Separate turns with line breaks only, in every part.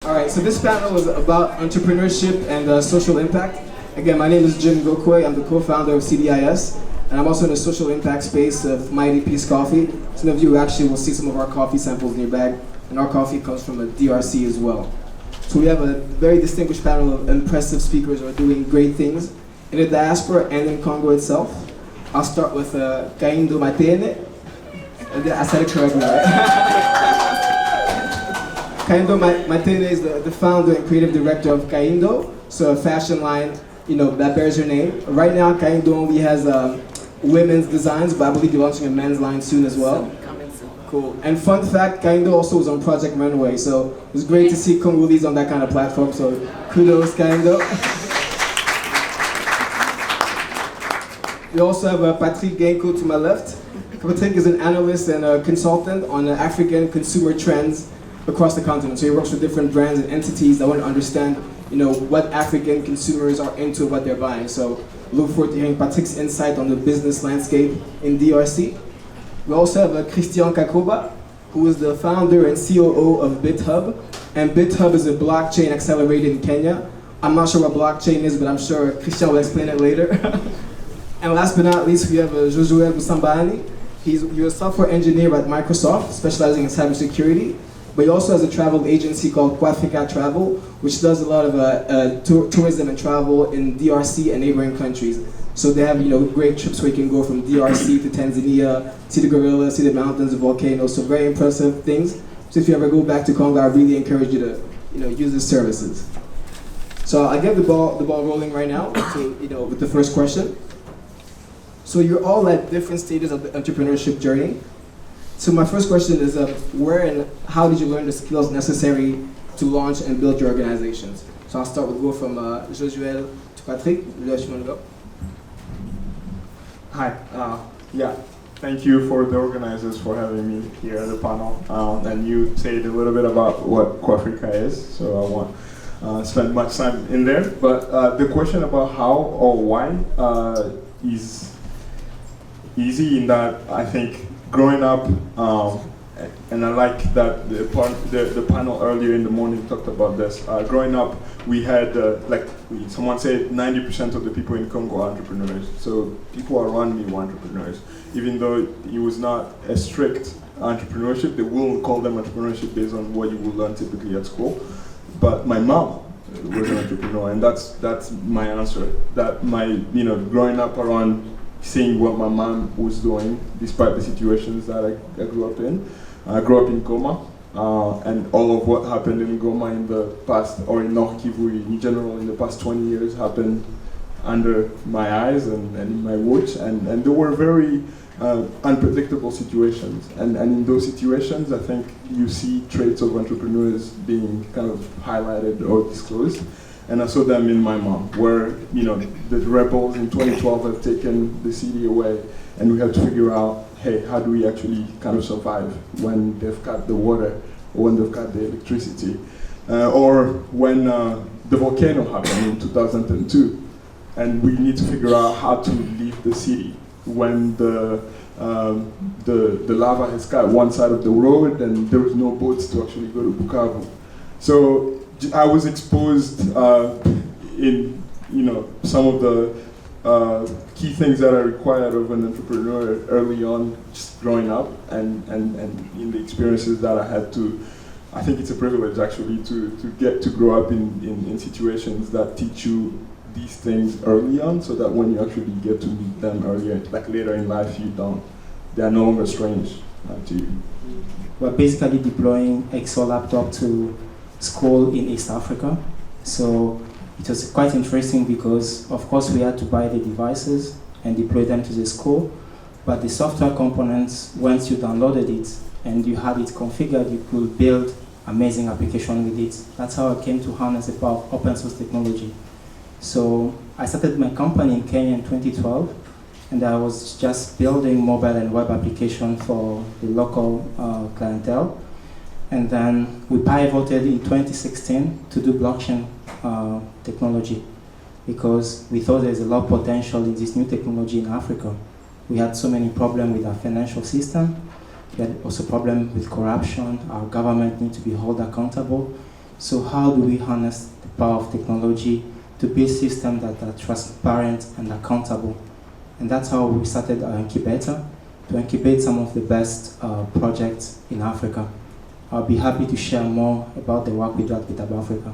All right, so this panel is about entrepreneurship and social impact. Again, my name is Ngokwey. I'm the co-founder of CDIS, and I'm also in the social impact space of Mighty Peace Coffee. Some of you actually will see some of our coffee samples in your bag, and our coffee comes from the DRC as well. So we have a very distinguished panel of impressive speakers who are doing great things in the diaspora and in Congo itself. I'll start with Kahindo Mateene. I said it correctly, right? Kahindo Mateene is the founder and creative director of Kahindo, so a fashion line, that bears her name. Right now, Kahindo only has women's designs, but I believe you're launching a men's line soon as well.
Coming soon.
Cool. And fun fact, Kahindo also was on Project Runway, so it was great to see Congolese on that kind of platform. So kudos, Kahindo. We also have Gaincko to my left. Patrick is an analyst and a consultant on African consumer trends across the continent. So he works with different brands and entities that want to understand, what African consumers are into, what they're buying. So look forward to hearing Patrick's insight on the business landscape in DRC. We also have Christian Kakoba, who is the founder and COO of BitHub. And BitHub is a blockchain accelerator in Kenya. I'm not sure what blockchain is, but I'm sure Christian will explain it later. And last but not least, we have Josuel Musambaghani. He's a software engineer at Microsoft, specializing in cybersecurity. But he also has a travel agency called Kwafrika Travel, which does a lot of tourism and travel in DRC and neighboring countries. So they have great trips where you can go from DRC to Tanzania, see the gorillas, see the mountains, the volcanoes. So very impressive things. So if you ever go back to Congo, I really encourage you to use the services. So I get the ball rolling right now. With the first question. So you're all at different stages of the entrepreneurship journey. So my first question is, where and how did you learn the skills necessary to launch and build your organizations? So I'll start with go from Josuel to Patrick. Josuel, you want to go?
Hi. Thank you for the organizers for having me here at the panel. And you said a little bit about what Kwafrika is, so I won't spend much time in there. But the question about how or why is easy in that I think growing up, and I like that the panel earlier in the morning talked about this. Growing up, we had, someone said 90% of the people in Congo are entrepreneurs. So people around me were entrepreneurs. Even though it was not a strict entrepreneurship, they will call them entrepreneurship based on what you will learn typically at school. But my mom was an entrepreneur, and that's my answer. That growing up around seeing what my mom was doing, despite the situations that I grew up in. I grew up in Goma, and all of what happened in Goma in the past, or in North Kivu in general, in the past 20 years happened under my eyes and in my watch, and there were very unpredictable situations. And in those situations, I think you see traits of entrepreneurs being kind of highlighted or disclosed. And I saw them in my mom, where the rebels in 2012 have taken the city away, and we have to figure out, hey, how do we actually kind of survive when they've cut the water, or when they've cut the electricity, or when the volcano happened in 2002, and we need to figure out how to leave the city when the lava has cut one side of the road, and there was no boats to actually go to Bukavu. So I was exposed in some of the key things that are required of an entrepreneur early on, just growing up, and in the experiences that I had to. I think it's a privilege actually to get to grow up in situations that teach you these things early on, so that when you actually get to meet them earlier, like later in life, they are no longer strange to you.
We're basically deploying XO laptop to school in East Africa. So it was quite interesting because, of course, we had to buy the devices and deploy them to the school. But the software components, once you downloaded it and you had it configured, you could build amazing application with it. That's how I came to harness the power of open source technology. So I started my company in Kenya in 2012, and I was just building mobile and web application for the local clientele. And then we pivoted in 2016 to do blockchain technology, because we thought there's a lot of potential in this new technology in Africa. We had so many problems with our financial system. We had also problems with corruption. Our government needs to be held accountable. So how do we harness the power of technology to build systems that are transparent and accountable? And that's how we started our incubator, to incubate some of the best projects in Africa. I'll be happy to share more about the work we do at BitHub Africa.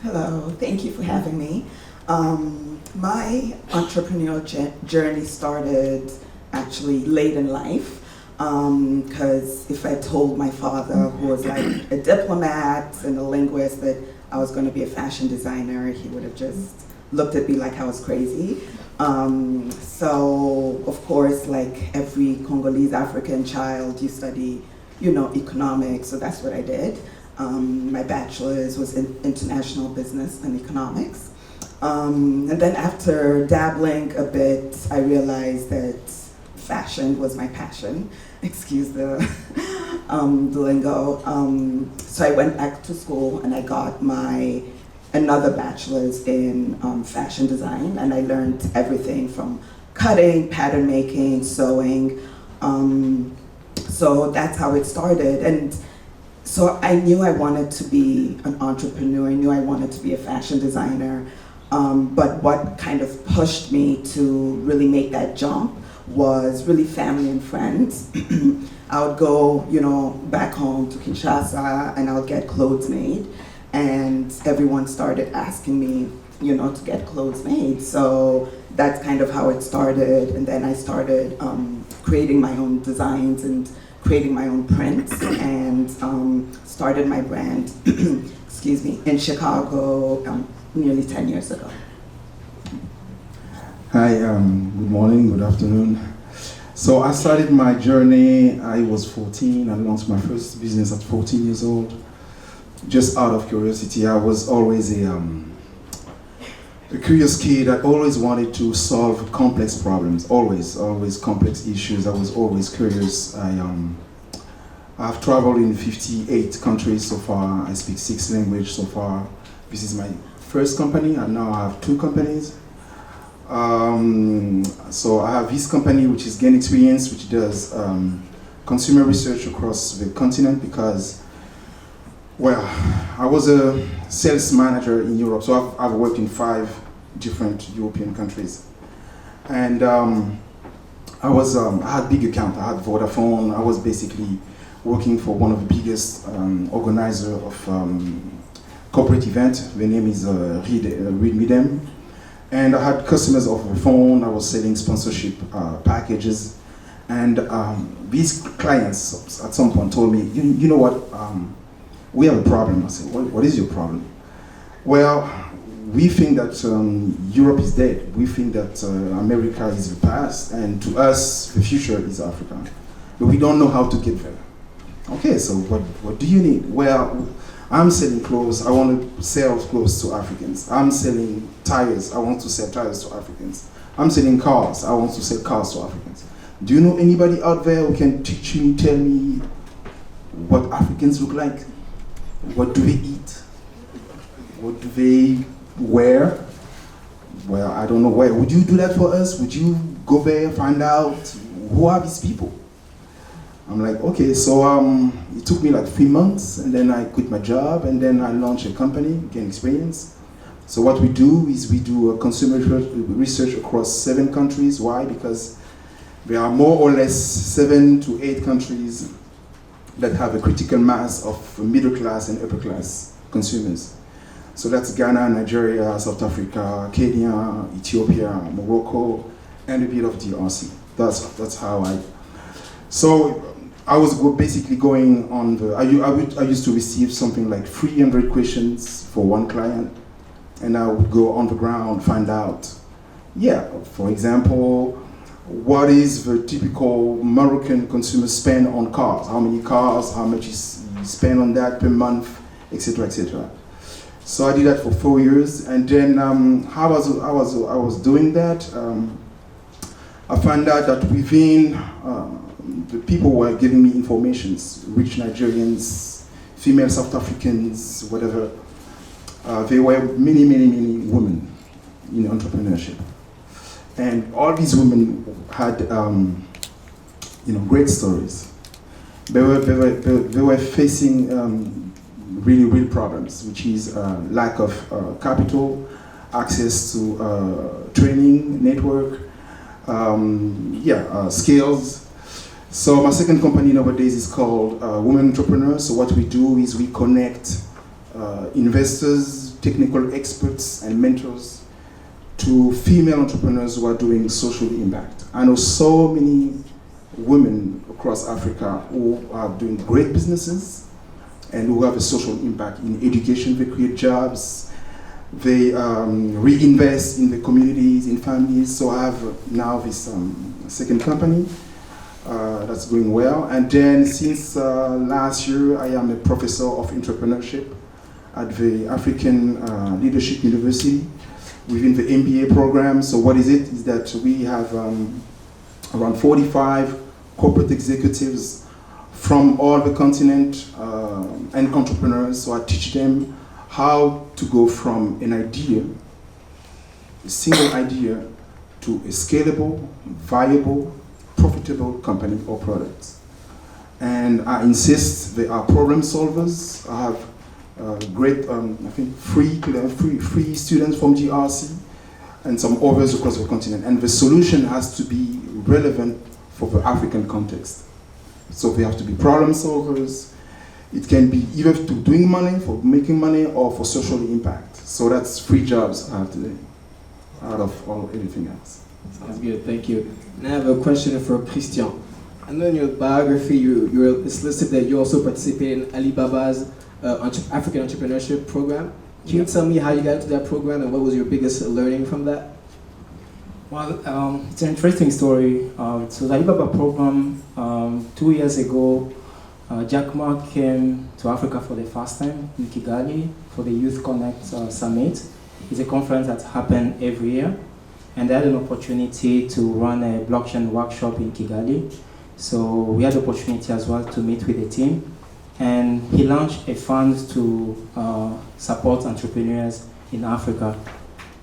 Hello, thank you for having me. My entrepreneurial journey started actually late in life, because if I told my father, who was like a diplomat and a linguist, that I was going to be a fashion designer, he would have just looked at me like I was crazy. So, of course, like every Congolese African child, you study, economics, so that's what I did. My bachelor's was in international business and economics. And then after dabbling a bit, I realized that fashion was my passion. Excuse the lingo. So I went back to school and I got another bachelor's in fashion design, and I learned everything from cutting, pattern making, sewing. So that's how it started. And so I knew I wanted to be an entrepreneur. I knew I wanted to be a fashion designer. But what kind of pushed me to really make that jump was really family and friends. I would go, back home to Kinshasa, and I would get clothes made. And everyone started asking me, to get clothes made. So that's kind of how it started. And then I started creating my own designs and creating my own prints, and started my brand, excuse me, in Chicago nearly 10 years ago.
Hi, good morning, good afternoon. So I started my journey, I was 14, I launched my first business at 14 years old. Just out of curiosity, I was always a curious kid. I always wanted to solve complex problems, always complex issues. I was always curious. I've traveled in 58 countries so far. I speak 6 languages so far. This is my first company, and now I have 2 companies. So I have this company, which is GainXperience, which does consumer research across the continent, because, well, I was a sales manager in Europe, so I've worked in 5 different European countries. And I had big account. I had Vodafone. I was basically working for one of the biggest organizer of corporate event. The name is Read Me Them. And I had customers over the phone. I was selling sponsorship packages. And these clients at some point told me, you know what, we have a problem. I said, what is your problem? Well, we think that Europe is dead. We think that America is the past, and to us, the future is Africa. But we don't know how to get there. Okay, so what do you need? Well, I'm selling clothes. I want to sell clothes to Africans. I'm selling tires. I want to sell tires to Africans. I'm selling cars. I want to sell cars to Africans. Do you know anybody out there who can teach me, tell me what Africans look like? What do they eat? What do they wear? Well, I don't know where. Would you do that for us? Would you go there, find out who are these people? I'm like, okay, so it took me like 3 months, and then I quit my job, and then I launched a company, GainXperience. So what we do is we do a consumer research across 7 countries. Why? Because there are more or less 7 to 8 countries that have a critical mass of middle class and upper class consumers. So that's Ghana, Nigeria, South Africa, Kenya, Ethiopia, Morocco, and a bit of DRC. That's how I. So I was basically going on the. I used to receive something like 300 questions for one client, and I would go on the ground, find out. Yeah, for example, what is the typical Moroccan consumer spend on cars? How many cars? How much is you spend on that per month, etc., etc. So I did that for 4 years, and then I was doing that. I found out that within the people were giving me informations, rich Nigerians, female South Africans, whatever. There were many women in entrepreneurship, and all these women had great stories. They were facing really real problems, which is lack of capital, access to training, network, skills. So my second company nowadays is called Women Entrepreneurs. So what we do is we connect investors, technical experts, and mentors to female entrepreneurs who are doing social impact. I know so many women across Africa who are doing great businesses and who have a social impact in education. They create jobs, they reinvest in the communities, in families. So I have now this second company that's going well. And then since last year, I am a professor of entrepreneurship at the African Leadership University within the MBA program. So what is it? Is that we have around 45 corporate executives from all the continent and entrepreneurs. So I teach them how to go from an idea, a single idea, to a scalable, viable, profitable company or product. And I insist they are problem solvers. I have great, I think, free students from DRC and some others across the continent. And the solution has to be relevant for the African context. So they have to be problem solvers. It can be either to doing money, for making money, or for social impact. So that's 3 jobs I have today, out of anything else.
Sounds good, thank you. And I have a question for Christian. I know in your biography, it's listed that you also participated in Alibaba's African Entrepreneurship Program. Can you tell me how you got into that program and what was your biggest learning from that?
Well, it's an interesting story. So the Alibaba program, 2 years ago, Jack Ma came to Africa for the first time in Kigali for the Youth Connect Summit. It's a conference that happens every year. And I had an opportunity to run a blockchain workshop in Kigali. So we had the opportunity as well to meet with the team. And he launched a fund to support entrepreneurs in Africa.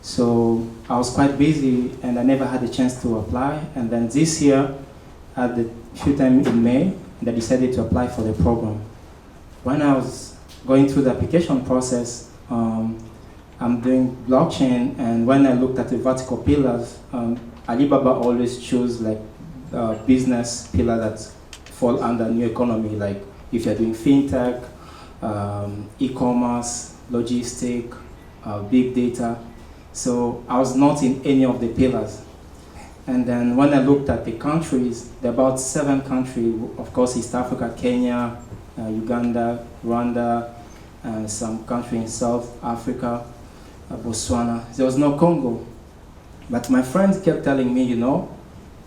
So I was quite busy and I never had a chance to apply. And then this year, at the few times in May, I decided to apply for the program. When I was going through the application process, I'm doing blockchain, and when I looked at the vertical pillars, Alibaba always chose like business pillar that fall under new economy, like if you're doing fintech, e-commerce, logistic, big data. So I was not in any of the pillars. And then when I looked at the countries, there are about 7 countries, of course East Africa, Kenya, Uganda, Rwanda, and some country in South Africa, Botswana. There was no Congo. But my friends kept telling me,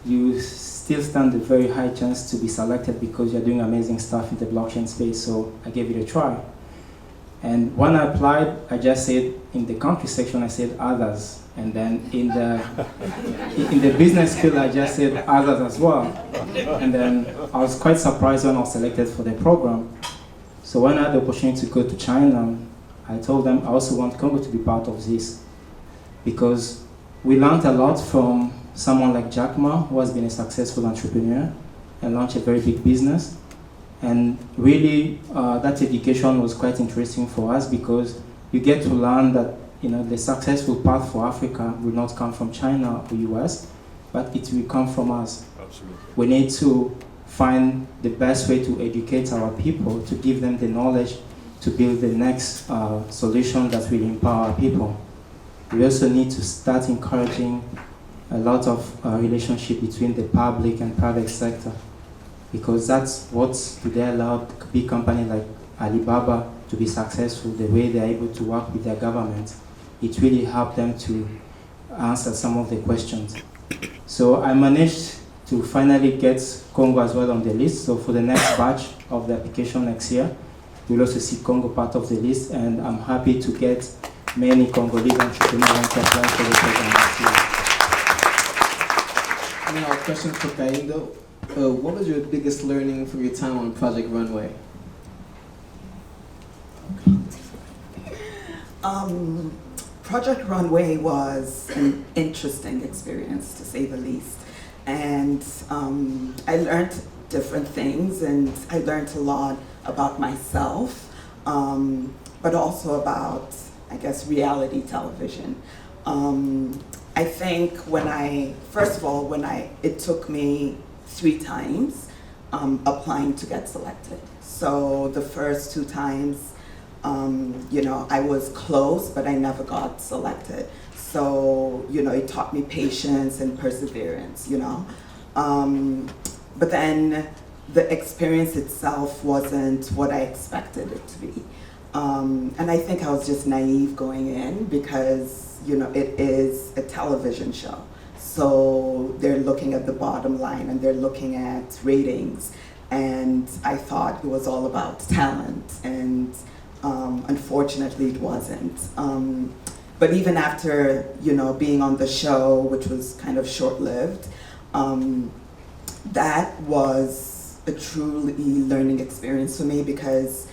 you still stand a very high chance to be selected because you're doing amazing stuff in the blockchain space, so I gave it a try. And when I applied, I just said, in the country section, I said others. And then in the business field, I just said others as well. And then I was quite surprised when I was selected for the program. So when I had the opportunity to go to China, I told them I also want Congo to be part of this. Because we learned a lot from someone like Jack Ma, who has been a successful entrepreneur and launched a very big business. And really, that education was quite interesting for us because you get to learn that the successful path for Africa will not come from China or US, but it will come from us.
Absolutely.
We need to find the best way to educate our people, to give them the knowledge to build the next solution that will empower our people. We also need to start encouraging a lot of relationship between the public and private sector, because that's what today allowed big companies like Alibaba to be successful, the way they're able to work with their government. It really helped them to answer some of the questions. So I managed to finally get Congo as well on the list. So for the next batch of the application next year, we'll also see Congo part of the list, and I'm happy to get many Congolese entrepreneurs to apply for the program next year.
Now a question for Kahindo. What was your biggest learning from your time on Project Runway?
Project Runway was an interesting experience, to say the least. And I learned different things, and I learned a lot about myself. but also about, I guess, reality television. I think it took me 3 times applying to get selected. So the first 2 times, I was close, but I never got selected. So, it taught me patience and perseverance, But then the experience itself wasn't what I expected it to be. And I think I was just naive going in because, it is a television show. So they're looking at the bottom line and they're looking at ratings. And I thought it was all about talent, and unfortunately it wasn't. But even after, being on the show, which was kind of short-lived, that was a truly learning experience for me because,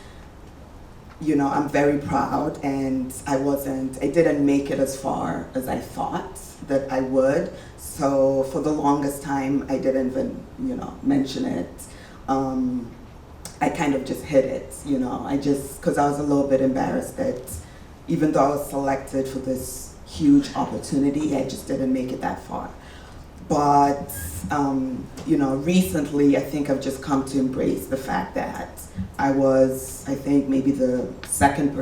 I'm very proud, and I didn't make it as far as I thought that I would. So for the longest time, I didn't even, mention it. I kind of just hid it, because I was a little bit embarrassed that even though I was selected for this huge opportunity, I just didn't make it that far. But, recently, I think I've just come to embrace the fact that I was, I think, maybe the second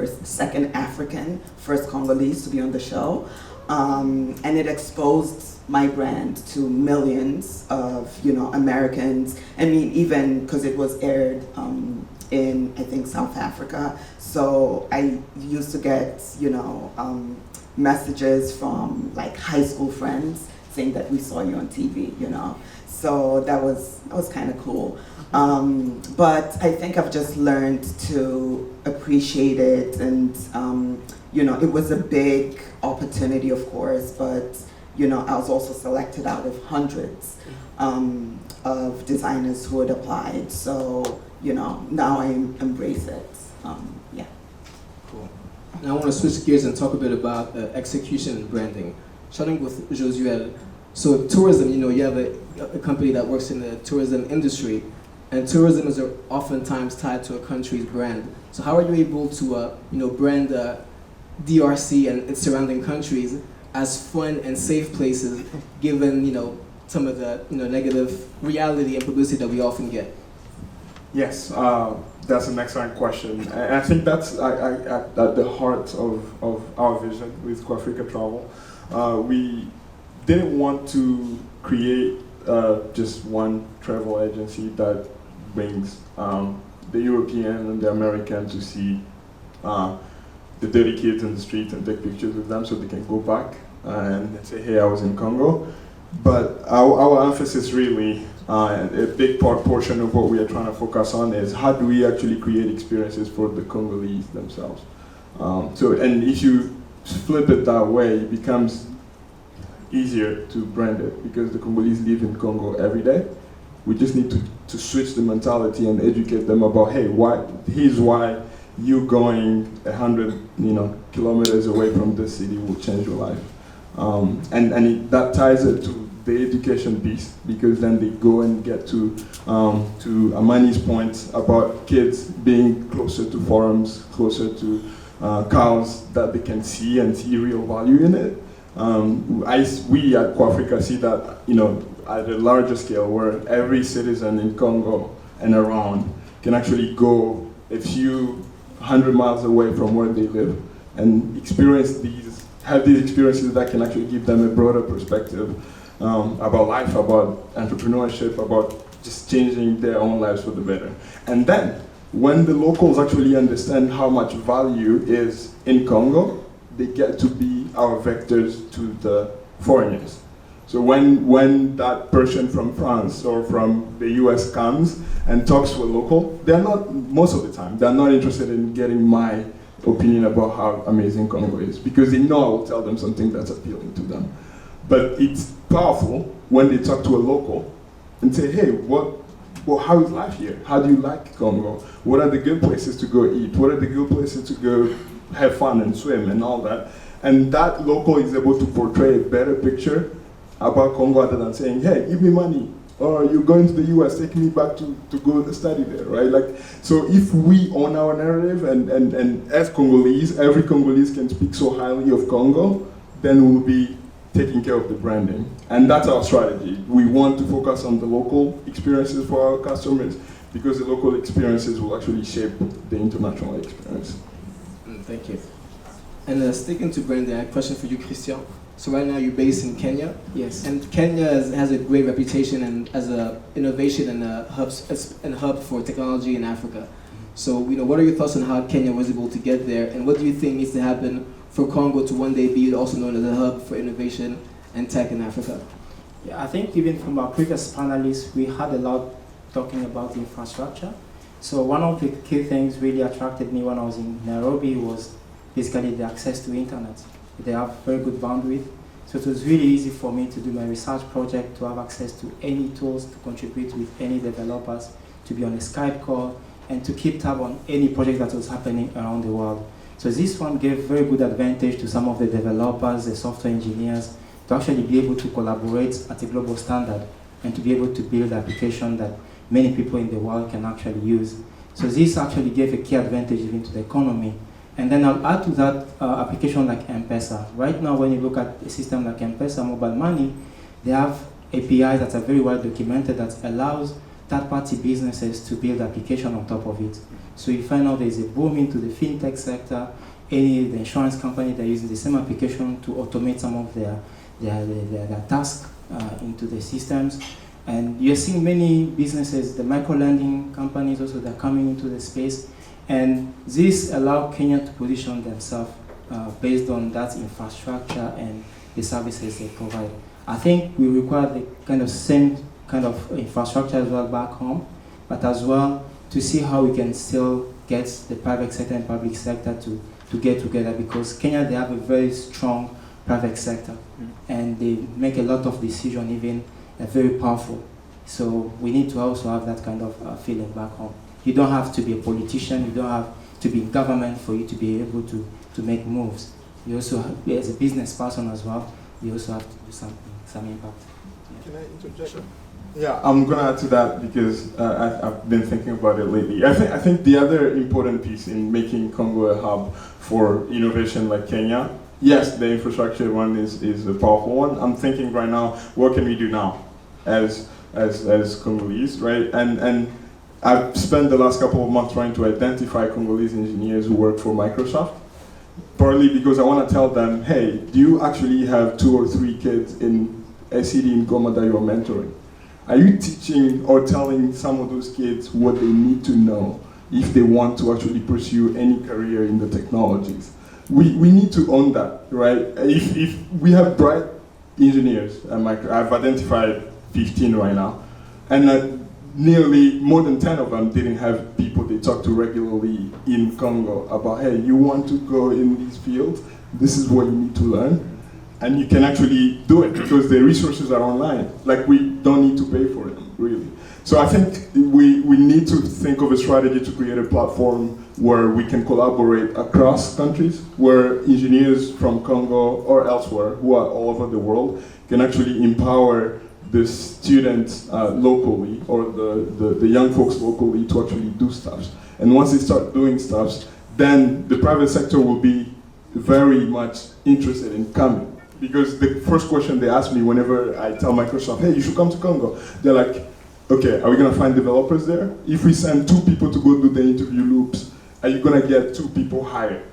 African, first Congolese to be on the show. And it exposed my brand to millions of, Americans. I mean, even because it was aired in, I think, South Africa. So I used to get, messages from like high school friends saying that we saw you on TV, So that was kind of cool. But I think I've just learned to appreciate it, and it was a big opportunity, of course, but I was also selected out of hundreds of designers who had applied. So now I embrace it. Yeah.
Cool. Now I want to switch gears and talk a bit about execution and branding. Starting with Josuel. So tourism, you have a company that works in the tourism industry, and tourism is oftentimes tied to a country's brand. So how are you able to, brand DRC and its surrounding countries as fun and safe places, given, some of the, negative reality and publicity that we often get?
Yes, that's an excellent question. And I think that's at the heart of our vision with Kwafrika Travel. We didn't want to create just one travel agency that brings the European and the American to see the dirty kids in the street and take pictures with them so they can go back and say, hey, I was in Congo. But our emphasis really, a big portion of what we are trying to focus on is how do we actually create experiences for the Congolese themselves. And if you flip it that way, it becomes easier to brand it because the Congolese live in Congo every day. We just need to switch the mentality and educate them about, hey, here's why you going 100 kilometers away from this city will change your life. That ties it to the education piece, because then they go and get to Amani's point about kids being closer to farms, closer to cows that they can see and see real value in it. We at Kwafrika see that, at a larger scale, where every citizen in Congo and around can actually go a few 100 miles away from where they live and have these experiences that can actually give them a broader perspective about life, about entrepreneurship, about just changing their own lives for the better. And then, when the locals actually understand how much value is in Congo, they get to be our vectors to the foreigners. So when that person from France or from the US comes and talks to a local, most of the time, they're not interested in getting my opinion about how amazing Congo is, because they know I will tell them something that's appealing to them. But it's powerful when they talk to a local and say, hey, how is life here? How do you like Congo? What are the good places to go eat? What are the good places to go have fun and swim and all that? And that local is able to portray a better picture about Congo other than saying, hey, give me money, or you're going to the US, take me back to go study there, right? Like, so if we own our narrative and as Congolese, every Congolese can speak so highly of Congo, then we'll be taking care of the branding. And that's our strategy. We want to focus on the local experiences for our customers because the local experiences will actually shape the international experience.
Thank you. And sticking to branding, I have a question for you, Christian. So right now you're based in Kenya.
Yes.
And Kenya has a great reputation and as a innovation and a hub for technology in Africa. So what are your thoughts on how Kenya was able to get there, and what do you think needs to happen for Congo to one day be also known as a hub for innovation and tech in Africa?
Yeah, I think even from our previous panelists, we had a lot talking about infrastructure. So one of the key things really attracted me when I was in Nairobi was basically the access to internet. They have very good bandwidth. So it was really easy for me to do my research project, to have access to any tools, to contribute with any developers, to be on a Skype call, and to keep tab on any project that was happening around the world. So this one gave very good advantage to some of the developers, the software engineers, to actually be able to collaborate at a global standard and to be able to build an application that many people in the world can actually use. So this actually gave a key advantage even to the economy. And then I'll add to that application like M-Pesa. Right now, when you look at a system like M-Pesa, mobile money, they have APIs that are very well documented that allows third-party businesses to build application on top of it. So you find out there's a boom into the fintech sector, the insurance company, they're using the same application to automate some of their tasks into the systems. And you're seeing many businesses, the micro-lending companies also, they're coming into the space. And this allows Kenya to position themselves based on that infrastructure and the services they provide. I think we require the kind of same kind of infrastructure as well back home, but as well to see how we can still get the private sector and public sector to get together, because Kenya, they have a very strong private sector and they make a lot of decisions, even very powerful. So we need to also have that kind of feeling back home. You don't have to be a politician, you don't have to be in government for you to be able to make moves. You also have, as a business person as well, you also have to do some impact. Yeah.
Can I interject? Sure. Yeah, I'm going to add to that because I've been thinking about it lately. I think the other important piece in making Congo a hub for innovation like Kenya, yes, the infrastructure one is a powerful one. I'm thinking right now, what can we do now as Congolese, right? And I've spent the last couple of months trying to identify Congolese engineers who work for Microsoft, partly because I want to tell them, hey, do you actually have 2 or 3 kids in a city in Goma that you're mentoring? Are you teaching or telling some of those kids what they need to know if they want to actually pursue any career in the technologies? We need to own that, right? If we have bright engineers at I've identified 15 right now, and nearly more than 10 of them didn't have people they talk to regularly in Congo about, hey, you want to go in these fields, this is what you need to learn. And you can actually do it because the resources are online. Like, we don't need to pay for them, really. So I think we need to think of a strategy to create a platform where we can collaborate across countries, where engineers from Congo or elsewhere who are all over the world can actually empower the students locally, or the young folks locally, to actually do stuff. And once they start doing stuff, then the private sector will be very much interested in coming. Because the first question they ask me whenever I tell Microsoft, hey, you should come to Congo, they're like, okay, are we going to find developers there? If we send 2 people to go do the interview loops, are you going to get 2 people hired?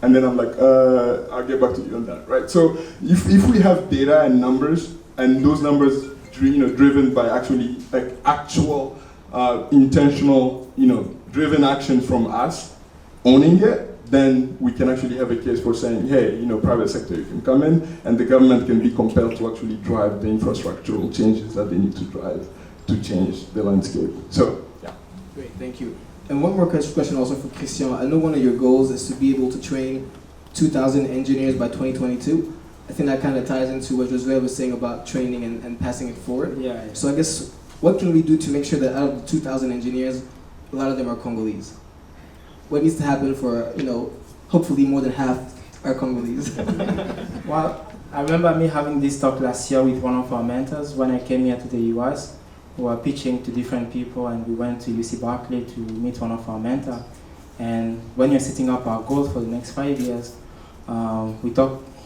And then I'm like, I'll get back to you on that, right? So if we have data and numbers, and those numbers driven by actually like actual intentional driven action from us owning it, then we can actually have a case for saying, hey, private sector, you can come in, and the government can be compelled to actually drive the infrastructural changes that they need to drive to change the landscape. So, yeah.
Great, thank you. And one more question also for Christian. I know one of your goals is to be able to train 2,000 engineers by 2022. I think that kind of ties into what Josuel was saying about training and passing it forward.
Yeah.
So I guess, what can we do to make sure that out of the 2,000 engineers, a lot of them are Congolese? What needs to happen for, hopefully more than half are Congolese?
Well, I remember me having this talk last year with one of our mentors when I came here to the US. We were pitching to different people, and we went to UC Berkeley to meet one of our mentors. And when you're setting up our goals for the next 5 years,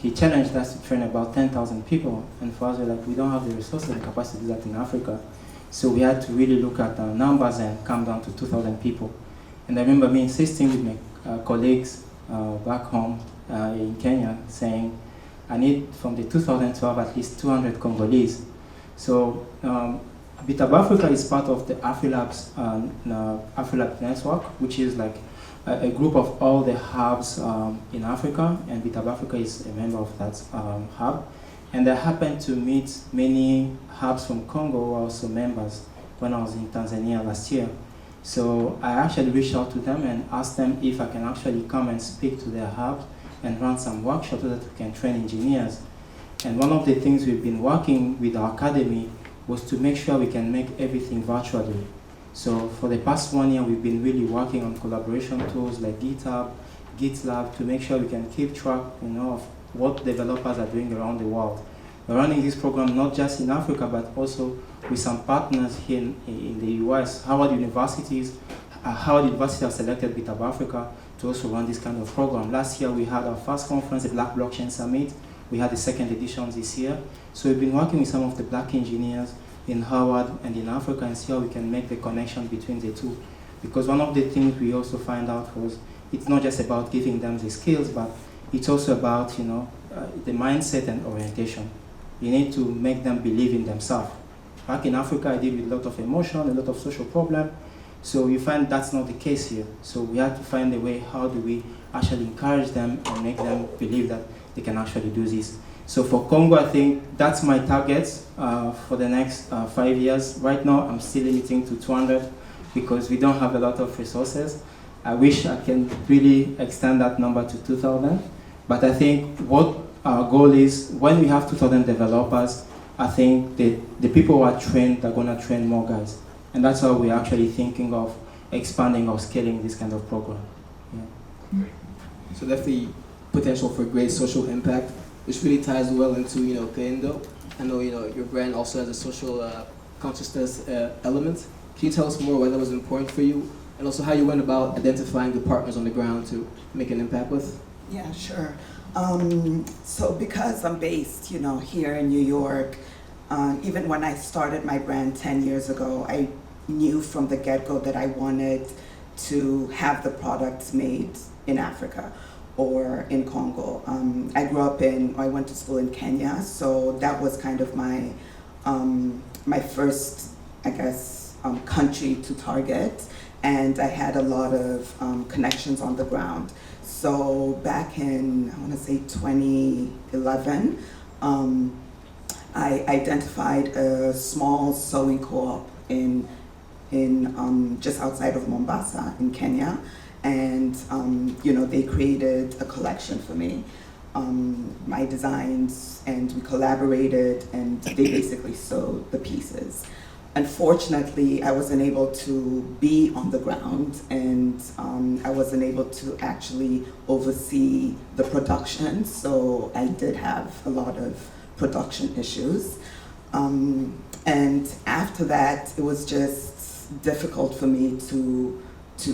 he challenged us to train about 10,000 people. And for us, we're like, we don't have the resources and capacity to do that in Africa. So we had to really look at the numbers and come down to 2,000 people. And I remember me insisting with my colleagues back home in Kenya, saying, I need from the 2,000 to have at least 200 Congolese. So BitHub Africa is part of the AfriLabs AfriLab network, which is like a group of all the hubs in Africa, and BitHub Africa is a member of that hub. And I happened to meet many hubs from Congo who are also members when I was in Tanzania last year. So I actually reached out to them and asked them if I can actually come and speak to their hubs and run some workshops so that we can train engineers. And one of the things we've been working with our academy was to make sure we can make everything virtually. So for the past 1 year, we've been really working on collaboration tools like GitHub, GitLab to make sure we can keep track, of what developers are doing around the world. We're running this program not just in Africa, but also with some partners here in the US. Howard University have selected BitHub Africa to also run this kind of program. Last year, we had our first conference, the Black Blockchain Summit. We had the second edition this year. So we've been working with some of the black engineers in Howard and in Africa and see how we can make the connection between the two. Because one of the things we also find out was it's not just about giving them the skills, but it's also about the mindset and orientation. You need to make them believe in themselves. Back in Africa, I deal with a lot of emotion, a lot of social problem. So you find that's not the case here. So we have to find a way, how do we actually encourage them and make them believe that they can actually do this. So for Congo, I think that's my target for the next 5 years. Right now, I'm still limiting to 200 because we don't have a lot of resources. I wish I can really extend that number to 2,000. But I think what our goal is, when we have 2,000 developers, I think the people who are trained are going to train more guys. And that's how we're actually thinking of expanding or scaling this kind of program. Yeah.
So definitely potential for great social impact, which really ties well into Kahindo. I know your brand also has a social consciousness element. Can you tell us more why that was important for you, and also how you went about identifying the partners on the ground to make an impact with?
Yeah, sure. So because I'm based, here in New York, even when I started my brand 10 years ago, I knew from the get-go that I wanted to have the products made in Africa or in Congo. I went to school in Kenya, so that was kind of my my first, country to target, and I had a lot of connections on the ground. So back in, I want to say 2011, I identified a small sewing co-op in just outside of Mombasa in Kenya. And they created a collection for me, my designs, and we collaborated, and they basically sewed the pieces. Unfortunately, I wasn't able to be on the ground, and I wasn't able to actually oversee the production, so I did have a lot of production issues. And after that, it was just difficult for me to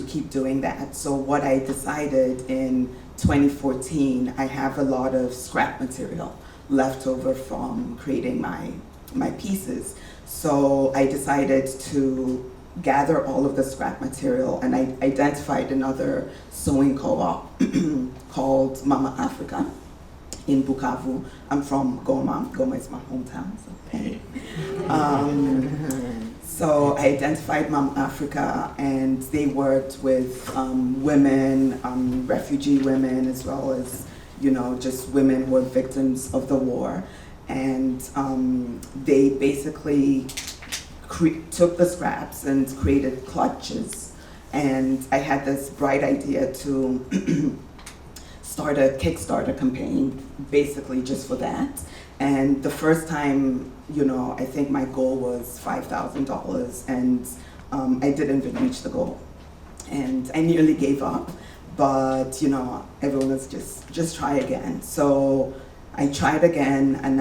keep doing that. So what I decided in 2014, I have a lot of scrap material left over from creating my pieces. So I decided to gather all of the scrap material, and I identified another sewing co-op called Mama Africa in Bukavu. I'm from Goma. Goma is my hometown. So I identified Mama Africa, and they worked with women, refugee women, as well as just women who were victims of the war. And they basically took the scraps and created clutches. And I had this bright idea to start a Kickstarter campaign, basically just for that. And the first time, I think my goal was $5,000, and I didn't even reach the goal. And I nearly gave up, but everyone was just try again. So I tried again, and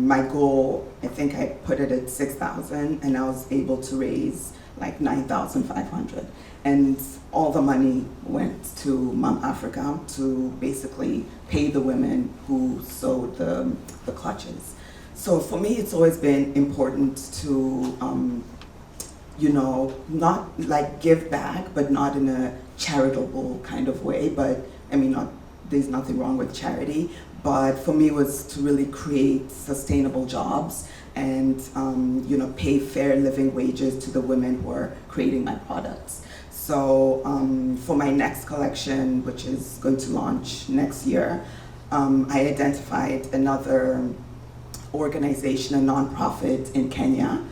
my goal, I think I put it at 6,000, and I was able to raise like 9,500. And all the money went to Mom Africa to basically pay the women who sewed the clutches. So for me, it's always been important to, not like give back, but not in a charitable kind of way. But I mean, there's nothing wrong with charity. But for me, it was to really create sustainable jobs and pay fair living wages to the women who are creating my products. So for my next collection, which is going to launch next year, I identified another organization, a nonprofit in Kenya,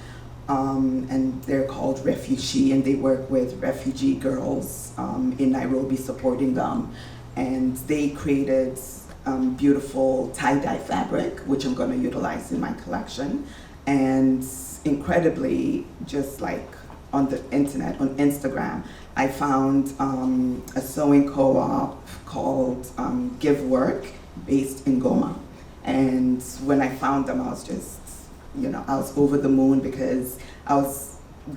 and they're called Refugee, and they work with refugee girls in Nairobi, supporting them. And they created beautiful tie-dye fabric, which I'm going to utilize in my collection. And incredibly, just like on the internet, on Instagram, I found a sewing co-op called Give Work, based in Goma. And when I found them, I was just, I was over the moon, because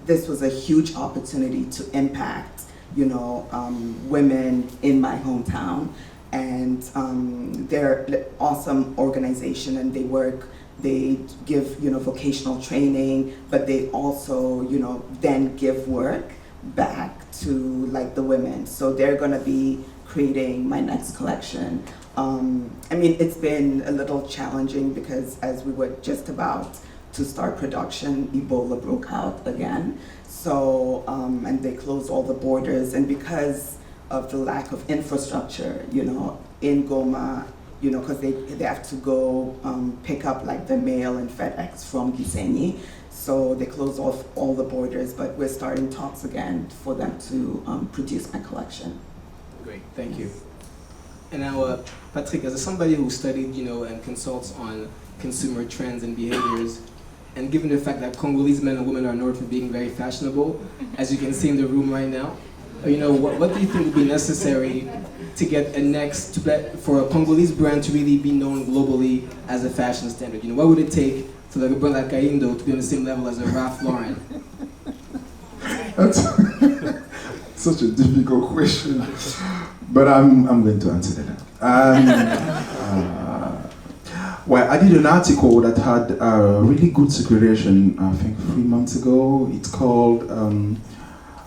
this was a huge opportunity to impact, women in my hometown. And they're an awesome organization, and they give, vocational training, but they also, then give work back to like the women. So they're gonna be creating my next collection. I mean, it's been a little challenging, because as we were just about to start production, Ebola broke out again. So, and they closed all the borders, and because of the lack of infrastructure, in Goma, because they have to go pick up like the mail and FedEx from Gisenyi. So they closed off all the borders, but we're starting talks again for them to produce my collection.
Great, thank you. And now, Patrick, as somebody who studied, and consults on consumer trends and behaviors, and given the fact that Congolese men and women are known for being very fashionable, as you can see in the room right now, what do you think would be necessary to get for a Congolese brand to really be known globally as a fashion standard? What would it take for like a brand like Kahindo to be on the same level as a Ralph Lauren?
That's such a difficult question, but I'm going to answer that. Well, I did an article that had a really good circulation, I think 3 months ago. It's called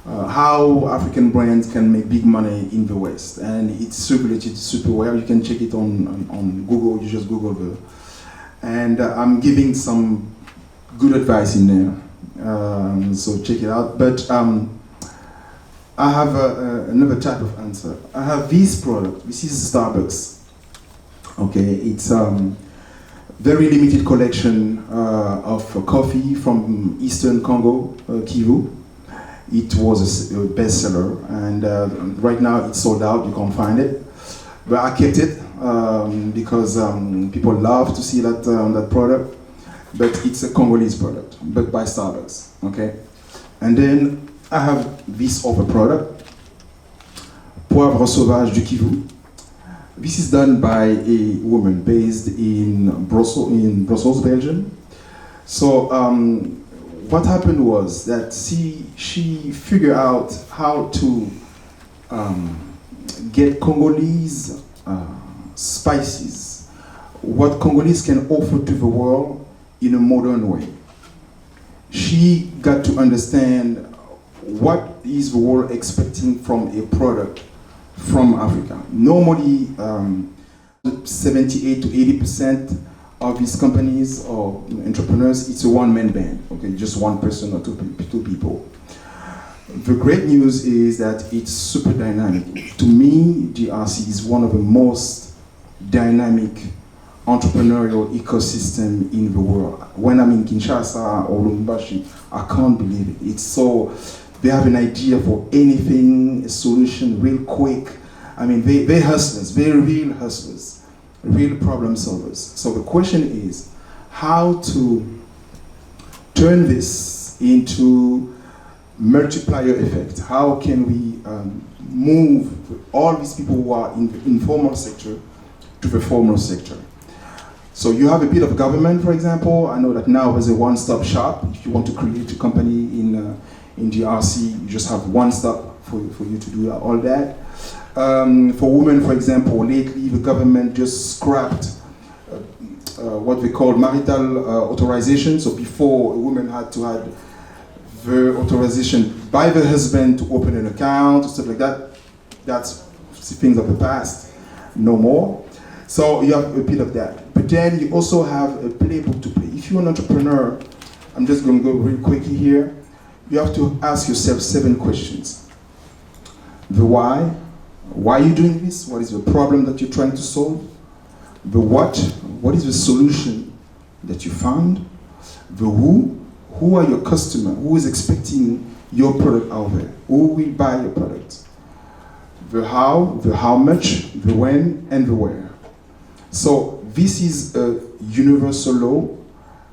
How African Brands Can Make Big Money in the West. And it's circulated super well. You can check it on Google, you just Google the. And I'm giving some good advice in there, so check it out. But I have another type of answer. I have this product. This is Starbucks. Okay, it's very limited collection of coffee from Eastern Congo, Kivu. It was a bestseller, and right now it's sold out. You can't find it, but I kept it because people love to see that product. But it's a Congolese product, but by Starbucks. Okay, and then I have this other product, Poivre Sauvage du Kivu. This is done by a woman based in Brussels, Belgium. So what happened was that she figured out how to get Congolese spices, what Congolese can offer to the world in a modern way. She got to understand what is the world expecting from a product from Africa. Normally, 78 to 80% of these companies or entrepreneurs, it's a one-man band, okay, just one person or two people. The great news is that it's super dynamic. To me, DRC is one of the most dynamic entrepreneurial ecosystem in the world. When I'm in Kinshasa or Lubumbashi, I can't believe it. It's so, they have an idea for anything, a solution real quick. I mean, they're hustlers, they're real hustlers, real problem solvers. So the question is how to turn this into multiplier effect. How can we move all these people who are in the informal sector to the formal sector? So you have a bit of government, for example. I know that now there's a one-stop shop. If you want to create a company in DRC, you just have one stop for you to do all that. For women, for example, lately the government just scrapped what they call marital authorization. So before, a woman had to have the authorization by the husband to open an account, stuff like that. That's things of the past, no more. So you have a bit of that. But then you also have a playbook to play. If you're an entrepreneur, I'm just going to go real quickly here. You have to ask yourself 7 questions. The why are you doing this? What is the problem that you're trying to solve? The what is the solution that you found? The who are your customers? Who is expecting your product out there? Who will buy your product? The how much, the when, and the where. So this is a universal law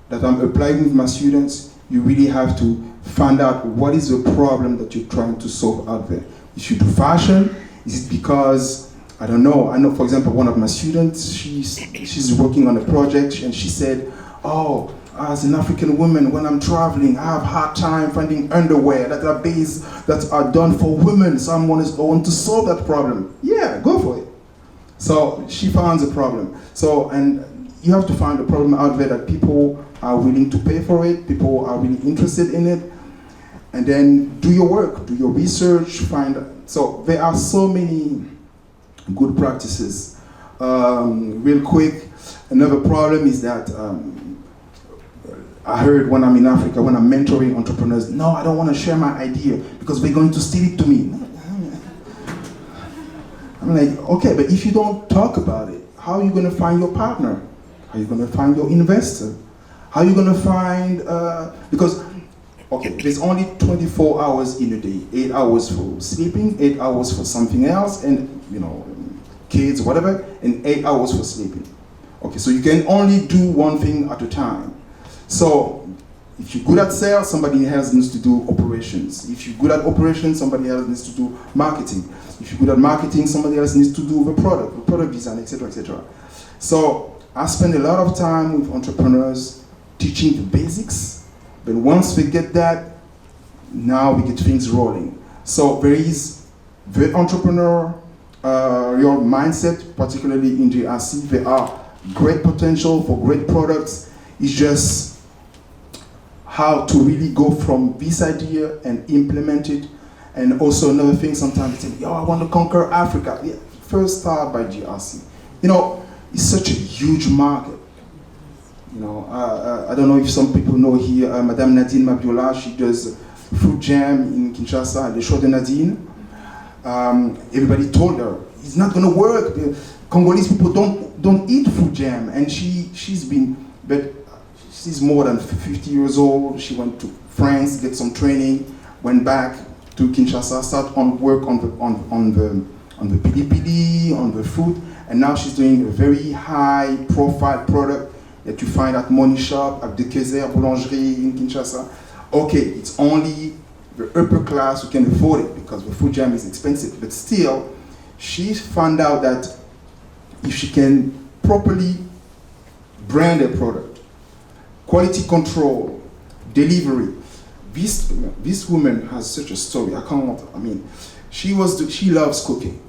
that I'm applying with my students. You really have to find out what is the problem that you're trying to solve out there. If you do fashion, is it because, I don't know, I know for example one of my students, she's working on a project and she said, oh, as an African woman, when I'm traveling, I have a hard time finding underwear that are done for women, so I want to solve that problem. Yeah, go for it. So she found the problem. So, and you have to find a problem out there that people are willing to pay for it, people are really interested in it, and then do your work, do your research, so there are so many good practices. Real quick, another problem is that I heard when I'm in Africa, when I'm mentoring entrepreneurs, no, I don't want to share my idea because they're going to steal it to me. I'm like, okay, but if you don't talk about it, how are you going to find your partner? How are you going to find your investor? How are you going to find, because, okay, there's only 24 hours in a day, 8 hours for sleeping, 8 hours for something else, and, you know, kids, whatever, and 8 hours for sleeping. Okay, so you can only do one thing at a time. So, if you're good at sales, somebody else needs to do operations. If you're good at operations, somebody else needs to do marketing. If you're good at marketing, somebody else needs to do the product design, etc., etc. So, I spend a lot of time with entrepreneurs teaching the basics, but once we get that, now we get things rolling. So there is the entrepreneurial mindset, particularly in DRC. There are great potential for great products. It's just how to really go from this idea and implement it. And also another thing, sometimes they say, yo, I want to conquer Africa. Yeah, first start by DRC. You know, it's such a huge market. You know, I don't know if some people know here, Madame Nadine Mabiola, she does fruit jam in Kinshasa, the show de Nadine. Everybody told her, it's not gonna work. The Congolese people don't eat fruit jam. And she's more than 50 years old. She went to France, get some training, went back to Kinshasa, start on work on the pili-pili, on the fruit, and now she's doing a very high profile product that you find at Money Shop, at the Kezer Boulangerie in Kinshasa. Okay, it's only the upper class who can afford it because the food jam is expensive, but still, she found out that if she can properly brand a product, quality control, delivery, this woman has such a story. She loves cooking.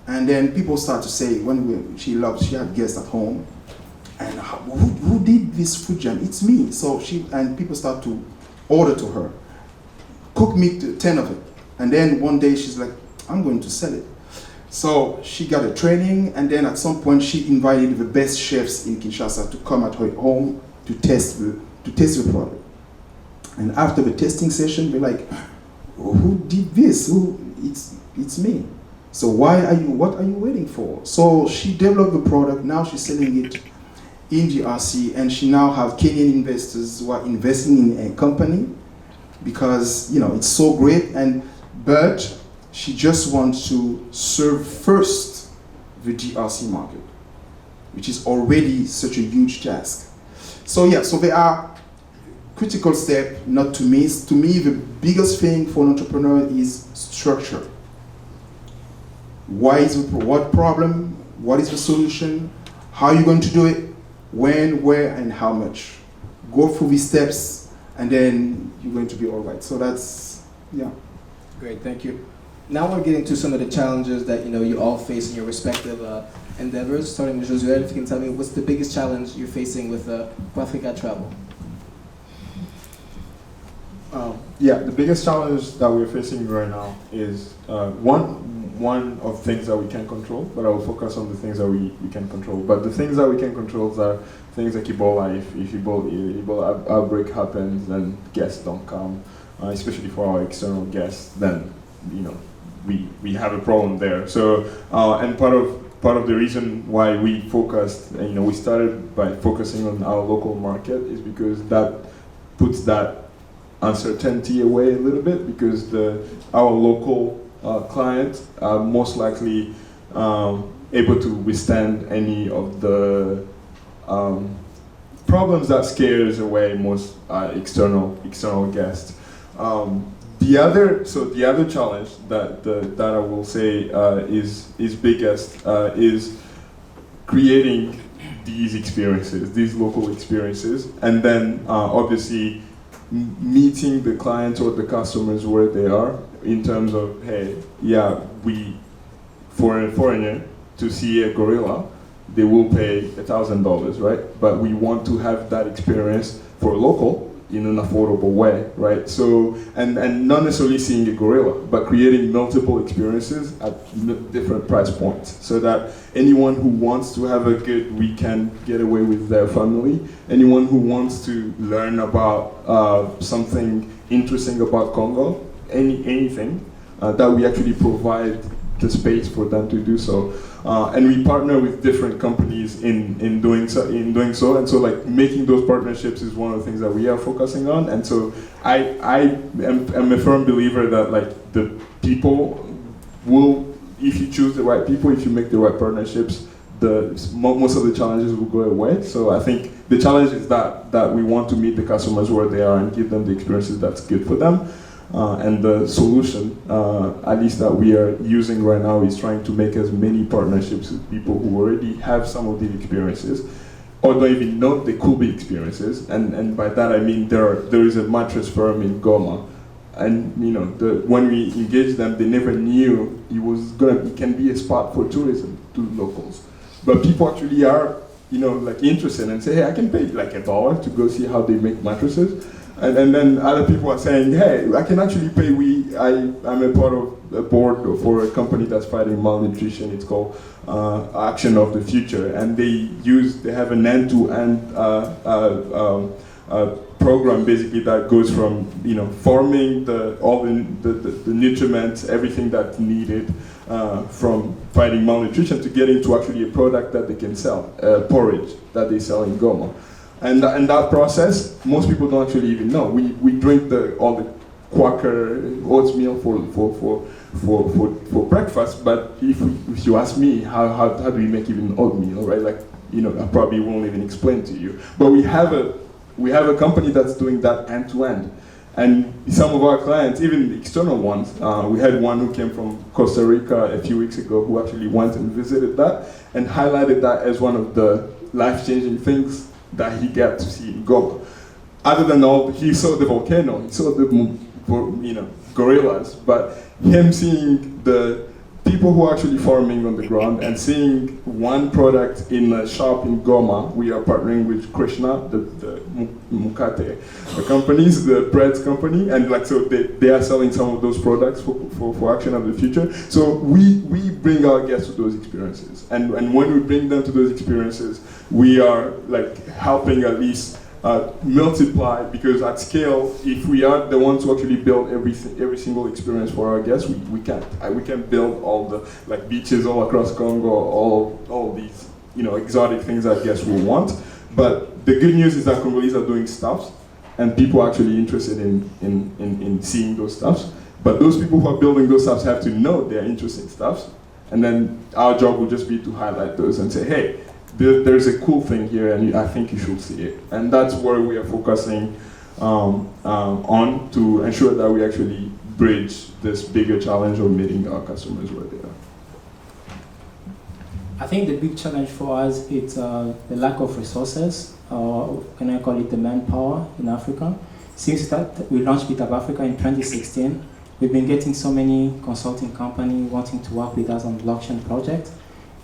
And then people start to say, she had guests at home, and who did this food jam? It's me. So people start to order to her, cook me 10 of it. And then one day she's like, I'm going to sell it. So she got a training, and then at some point she invited the best chefs in Kinshasa to come at her home to test the product. And after the testing session, they're like, who did this? It's me. So what are you waiting for? So she developed the product, now she's selling it in DRC, and she now have Kenyan investors who are investing in a company because, you know, it's so great, but she just wants to serve first the DRC market, which is already such a huge task. So yeah, so there are critical steps not to miss. To me, the biggest thing for an entrepreneur is structure. What problem? What is the solution? How are you going to do it? when, where, and how much. Go through these steps, and then you're going to be all right. So that's, yeah.
Great, thank you. Now we're getting to some of the challenges that you all face in your respective endeavors. Starting with Josuel, if you can tell me what's the biggest challenge you're facing with Kwafrika travel?
Yeah, the biggest challenge that we're facing right now is one of things that we can't control, but I will focus on the things that we can control. But the things that we can control are things like Ebola. If Ebola outbreak happens, then guests don't come, especially for our external guests, then we have a problem there. So and part of the reason why we focused, we started by focusing on our local market is because that puts that uncertainty away a little bit, because our local clients are most likely able to withstand any of the problems that scares away most external guests. The other challenge that I will say is biggest is creating these local experiences, and then obviously meeting the clients or the customers where they are, in terms of, hey, yeah, for a foreigner to see a gorilla, they will pay $1,000, right? But we want to have that experience for a local in an affordable way, right? So, and not necessarily seeing a gorilla, but creating multiple experiences at different price points, so that anyone who wants to have a good weekend getaway with their family, anyone who wants to learn about something interesting about Congo, anything, that we actually provide the space for them to do so. And we partner with different companies in doing so, and so like making those partnerships is one of the things that we are focusing on. And so I am a firm believer that like the people will, if you choose the right people, if you make the right partnerships, most of the challenges will go away. So I think the challenge is that we want to meet the customers where they are and give them the experiences that's good for them. And the solution, at least that we are using right now, is trying to make as many partnerships with people who already have some of these experiences, or don't even know they could be experiences. And by that I mean there is a mattress firm in Goma, and when we engaged them, they never knew it can be a spot for tourism to locals. But people actually are like interested and say, hey, I can pay like $1 to go see how they make mattresses. And then other people are saying, hey, I can actually pay. I'm a part of a board for a company that's fighting malnutrition. It's called Action of the Future, and they have an end-to-end program basically that goes from farming all the nutriments, everything that's needed from fighting malnutrition, to getting to actually a product that they can sell, porridge that they sell in Goma. And that process, most people don't actually even know. We drink all the Quaker oatmeal for breakfast, but if you ask me how do we make even oatmeal, right? Like I probably won't even explain to you. But we have a company that's doing that end to end, and some of our clients, even the external ones, we had one who came from Costa Rica a few weeks ago who actually went and visited that and highlighted that as one of the life-changing things that he got to see in Goma. Other than he saw the volcano, he saw the gorillas, but him seeing the people who are actually farming on the ground and seeing one product in a shop in Goma. We are partnering with Krishna, the Mukate companies, the bread company, and so they are selling some of those products for Action of the Future. So we bring our guests to those experiences, and when we bring them to those experiences, we are like helping at least multiply, because at scale, if we are the ones who actually build every single experience for our guests, we can't build all the beaches all across Congo, all these exotic things that guests will want. But the good news is that Congolese are doing stuff, and people are actually interested in seeing those stuffs. But those people who are building those stuffs have to know they're interesting stuffs, and then our job will just be to highlight those and say, hey, there's a cool thing here, and I think you should see it. And that's where we are focusing on, to ensure that we actually bridge this bigger challenge of meeting our customers where they are.
I think the big challenge for us is the lack of resources, or can I call it the manpower in Africa. Since that we launched BitHub Africa in 2016, we've been getting so many consulting companies wanting to work with us on blockchain projects.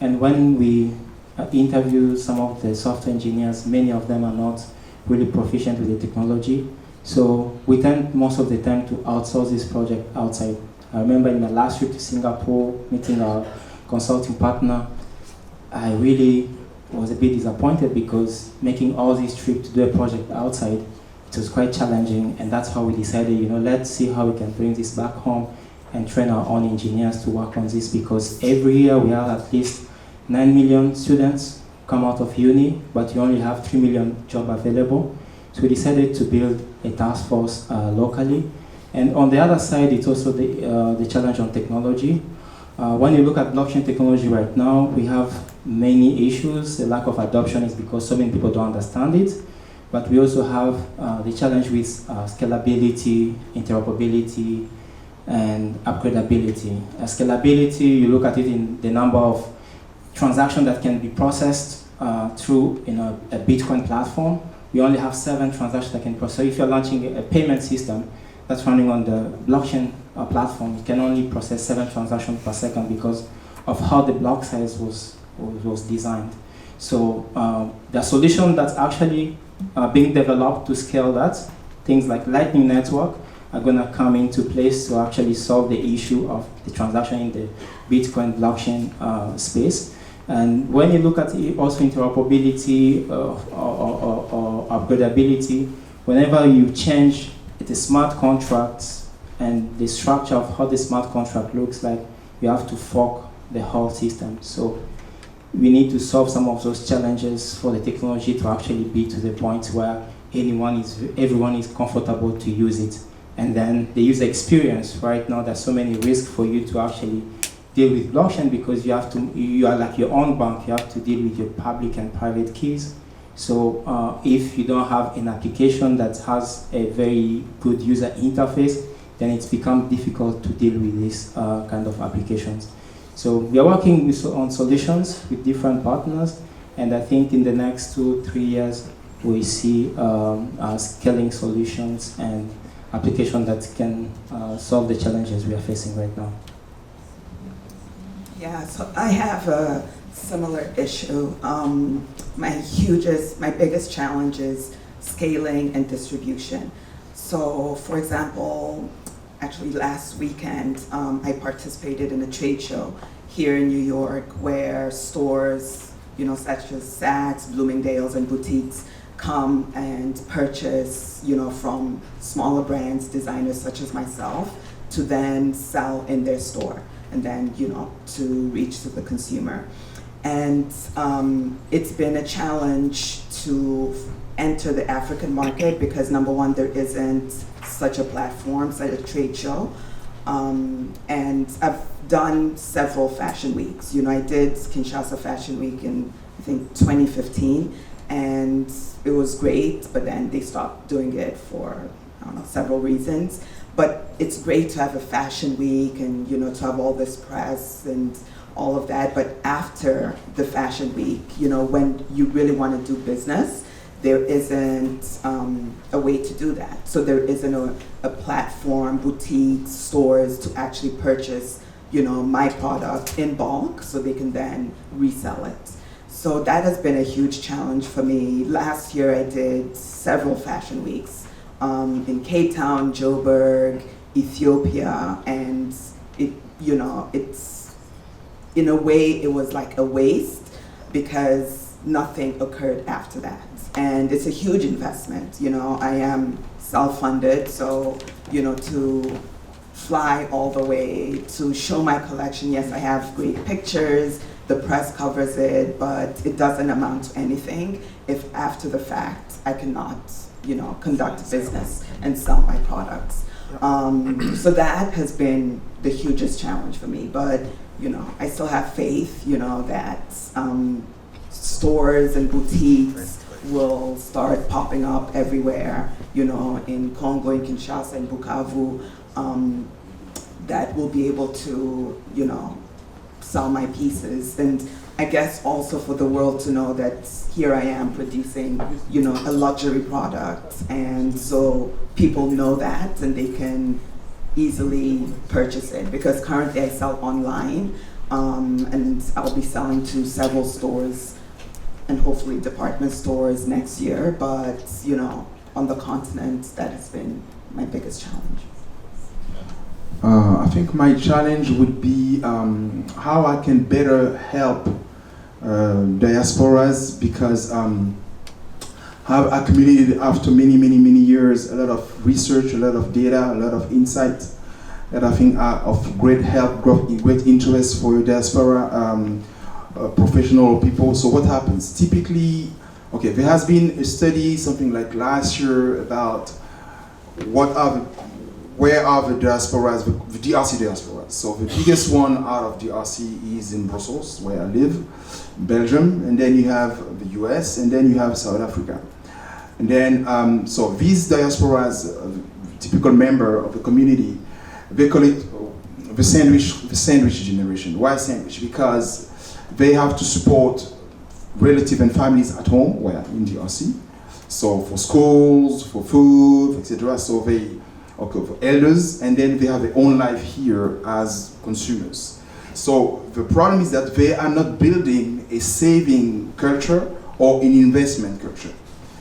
And when we interview some of the software engineers, many of them are not really proficient with the technology. So we tend most of the time to outsource this project outside. I remember in my last trip to Singapore, meeting our consulting partner, I really was a bit disappointed because making all these trips to do a project outside, it was quite challenging, and that's how we decided, let's see how we can bring this back home and train our own engineers to work on this, because every year we have at least 9 million students come out of uni, but you only have 3 million jobs available. So we decided to build a task force locally. And on the other side, it's also the challenge on technology. When you look at blockchain technology right now, we have many issues. The lack of adoption is because so many people don't understand it. But we also have the challenge with scalability, interoperability, and upgradability. Scalability, you look at it in the number of transactions that can be processed through a Bitcoin platform. We only have 7 transactions that can process. So if you're launching a payment system that's running on the blockchain platform, you can only process 7 transactions per second because of how the block size was designed. So there are solutions that's actually being developed to scale that. Things like Lightning Network are going to come into place to actually solve the issue of the transaction in the Bitcoin blockchain space. And when you look at also interoperability or upgradability, whenever you change the smart contracts and the structure of how the smart contract looks like, you have to fork the whole system. So we need to solve some of those challenges for the technology to actually be to the point where everyone is comfortable to use it. And then the user experience, right now there's so many risks for you to actually deal with blockchain because you are like your own bank, you have to deal with your public and private keys. So if you don't have an application that has a very good user interface, then it's become difficult to deal with these kind of applications. So we are working on solutions with different partners, and I think in the next 2-3 years, we see scaling solutions and applications that can solve the challenges we are facing right now.
Yeah, so I have a similar issue. My biggest challenge is scaling and distribution. So, for example, actually last weekend, I participated in a trade show here in New York where stores, such as Saks, Bloomingdale's, and boutiques come and purchase, from smaller brands, designers such as myself, to then sell in their store, and then, to reach to the consumer. And it's been a challenge to enter the African market because, number one, there isn't such a platform, such a trade show. And I've done several fashion weeks. I did Kinshasa Fashion Week in, I think, 2015, and it was great, but then they stopped doing it for, several reasons. But it's great to have a fashion week and, to have all this press and all of that. But after the fashion week, when you really want to do business, there isn't a way to do that. So there isn't a platform, boutiques, stores to actually purchase, my product in bulk so they can then resell it. So that has been a huge challenge for me. Last year I did several fashion weeks in Cape Town, Joburg, Ethiopia, and it's, in a way, it was like a waste because nothing occurred after that. And it's a huge investment. I am self-funded, so, to fly all the way to show my collection, yes, I have great pictures, the press covers it, but it doesn't amount to anything if after the fact I cannot, conduct business and sell my products. So that has been the hugest challenge for me, but, I still have faith, that stores and boutiques will start popping up everywhere, in Congo, in Kinshasa, in Bukavu, that will be able to, sell my pieces. And I guess also for the world to know that here I am producing, you know, a luxury product, and so people know that and they can easily purchase it, because currently I sell online, and I'll be selling to several stores and hopefully department stores next year, but you know, on the continent, that has been my biggest challenge.
I think my challenge would be how I can better help diasporas, because have accumulated after many years a lot of research, a lot of data, a lot of insight that I think are of great help, great interest for diaspora professional people. So what happens? Typically, okay, there has been a study, something like last year, about where are the diasporas, the DRC diasporas. So the biggest one out of DRC is in Brussels, where I live, Belgium, and then you have the US, and then you have South Africa. And then, so these diasporas, typical member of the community, they call it the sandwich generation. Why sandwich? Because they have to support relatives and families at home, where in DRC. So for schools, for food, etc. So they, okay, for elders, and then they have their own life here as consumers. So the problem is that they are not building a saving culture or an investment culture.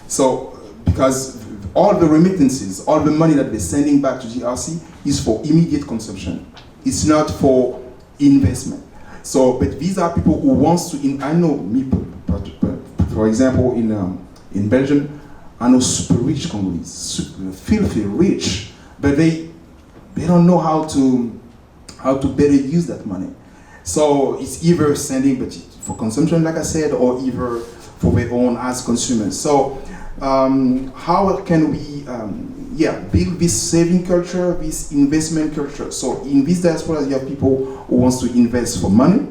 So because all the remittances, all the money that they're sending back to DRC is for immediate consumption. It's not for investment. So, but these are people who wants to, I know me, for example, in Belgium, I know super rich Congolese, filthy rich, but they don't know how to better use that money. So it's either sending but for consumption, like I said, or either for their own as consumers. So how can we build this saving culture, this investment culture? So in this diaspora, you have people who wants to invest for money,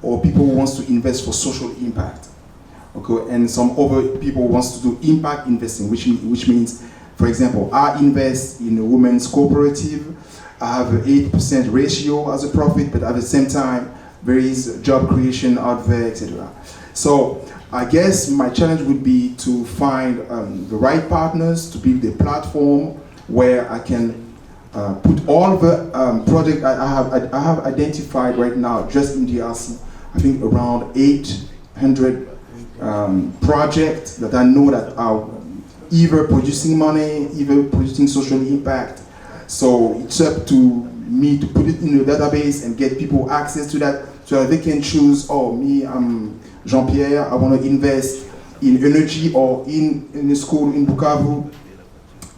or people who wants to invest for social impact. Okay, and some other people wants to do impact investing, which means, for example, I invest in a women's cooperative. I have an 8% ratio as a profit, but at the same time, there is job creation out there, etc. So I guess my challenge would be to find the right partners to build a platform where I can put all the projects I have identified right now just in DRC. I think around 800 projects that I know that are either producing money, either producing social impact. So it's up to me to put it in a database and get people access to that, so that they can choose, oh, me, I'm Jean-Pierre, I want to invest in energy or in a school in Bukavu.